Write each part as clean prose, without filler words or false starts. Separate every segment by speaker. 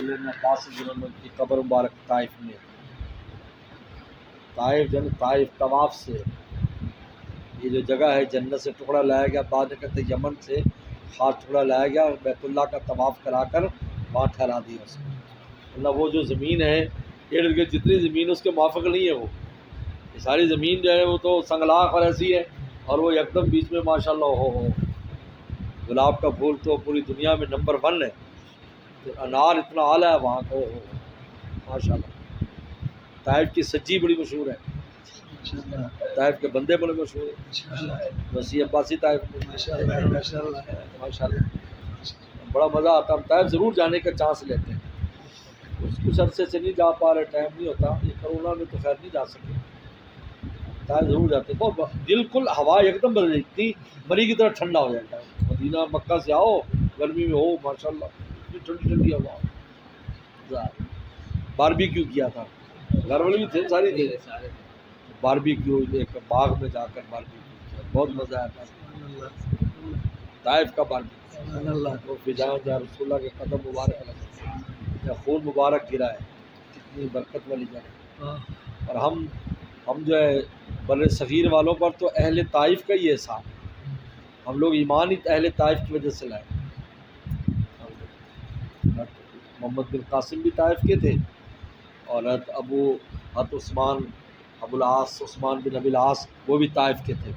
Speaker 1: عبداللہ بن عباس رضی اللہ عنہ کی قبر مبارک طائف میں. طائف جن طائف طواف سے یہ جو جگہ ہے جنت سے ٹکڑا لایا گیا، بعد میں کہتے یمن سے خاص ٹکڑا لایا گیا اور بیت اللہ کا طواف کرا کر وہاں ٹھہرا دیا اس کو. اللہ وہ جو زمین ہے ارد گرد جتنی زمین اس کے موافق نہیں ہے، وہ یہ ساری زمین جو ہے وہ تو سنگلاخ اور ایسی ہے، اور وہ ایک دم بیچ میں ماشاء اللہ ہو گلاب کا پھول تو پوری دنیا میں نمبر 1 ہے. انار اتنا اعلیٰ ہے وہاں کا ماشاء اللہ. طائف کی سجی بڑی مشہور ہے، طائف کے بندے بڑے مشہور ہیں، وسیع عباسی طائف میں ماشاء اللہ. بڑا مزہ آتا. ہم طائف ضرور جانے کا چانس لیتے ہیں، کچھ عرصے سے نہیں جا پا رہے، ٹائم نہیں ہوتا. یہ کرونا میں تو خیر نہیں جا سکتے. طائف ضرور جاتے ہیں. بہت بالکل ہوا ایک دم بدل جاتی، مری کی طرح ٹھنڈا ہو جاتا ہے. مدینہ مکہ سے آؤ گرمی میں ہو ماشاء اللہ اتنی ٹھنڈی ٹھنڈی ہوا. باربیکیو کیا تھا، گھر والے بھی تھے، ساری تھے. باربیکیو ایک باغ میں جا کر باربیکیو کیا، بہت مزہ آیا تھا. طائف کا باربیکیو فجاں جہاں رسول اللہ کے قدم مبارک لگے، خون مبارک گرا ہے، کتنی برکت والی جگہ. اور ہم جو ہے بر صغیر والوں پر تو اہل طائف کا ہی احسان ہے. ہم لوگ ایمان ہی اہل طائف کی وجہ سے لائے. محمد بن قاسم بھی طائف کے تھے، اور حضرت عثمان ابو العاص عثمان بن ابی العاص وہ بھی طائف کے تھے.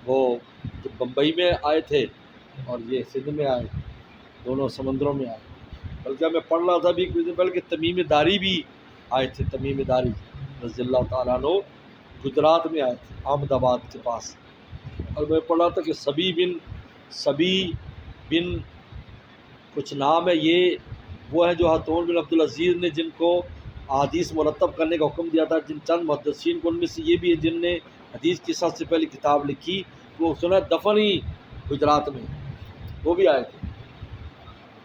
Speaker 1: وہ جب بمبئی میں آئے تھے اور یہ سندھ میں آئے، دونوں سمندروں میں آئے. بلکہ میں پڑھ رہا تھا بھی کچھ دن پہلے کہ تمیم داری بھی آئے تھے. تمیم داری رضی اللہ تعالیٰ عنہ گجرات میں آئے تھے، احمد آباد کے پاس. اور میں پڑھ رہا تھا کہ سبی بن کچھ نام ہے، یہ وہ ہیں جو ہاتون بن عبدالعزیز نے جن کو احادیث مرتب کرنے کا حکم دیا تھا. جن چند محدثین کو ان میں سے یہ بھی ہے جن نے حدیث کی سب سے پہلی کتاب لکھی. وہ سنا دفن ہی گجرات میں، وہ بھی آئے تھے.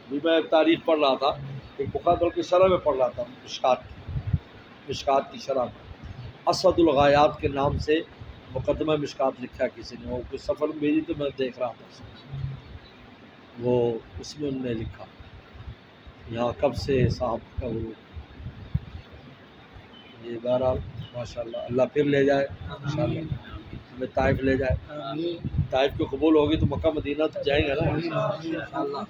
Speaker 1: بھی میں تاریخ پڑھ رہا تھا، ایک بخاری کی شرح میں پڑھ رہا تھا، مشکات کی شرح میں اسد الغایات کے نام سے مقدمہ مشکات لکھا کسی نے. وہ کچھ سفر میں بھیجی تو میں دیکھ رہا تھا، وہ اس میں انہوں نے لکھا یہاں کب سے صاحب کا وہ. یہ بہرحال ماشاء اللہ اللہ پھر لے جائے انشاءاللہ، ہمیں طائف لے جائے. طائف کو قبول ہوگی تو مکہ مدینہ تو جائیں گے نا انشاءاللہ.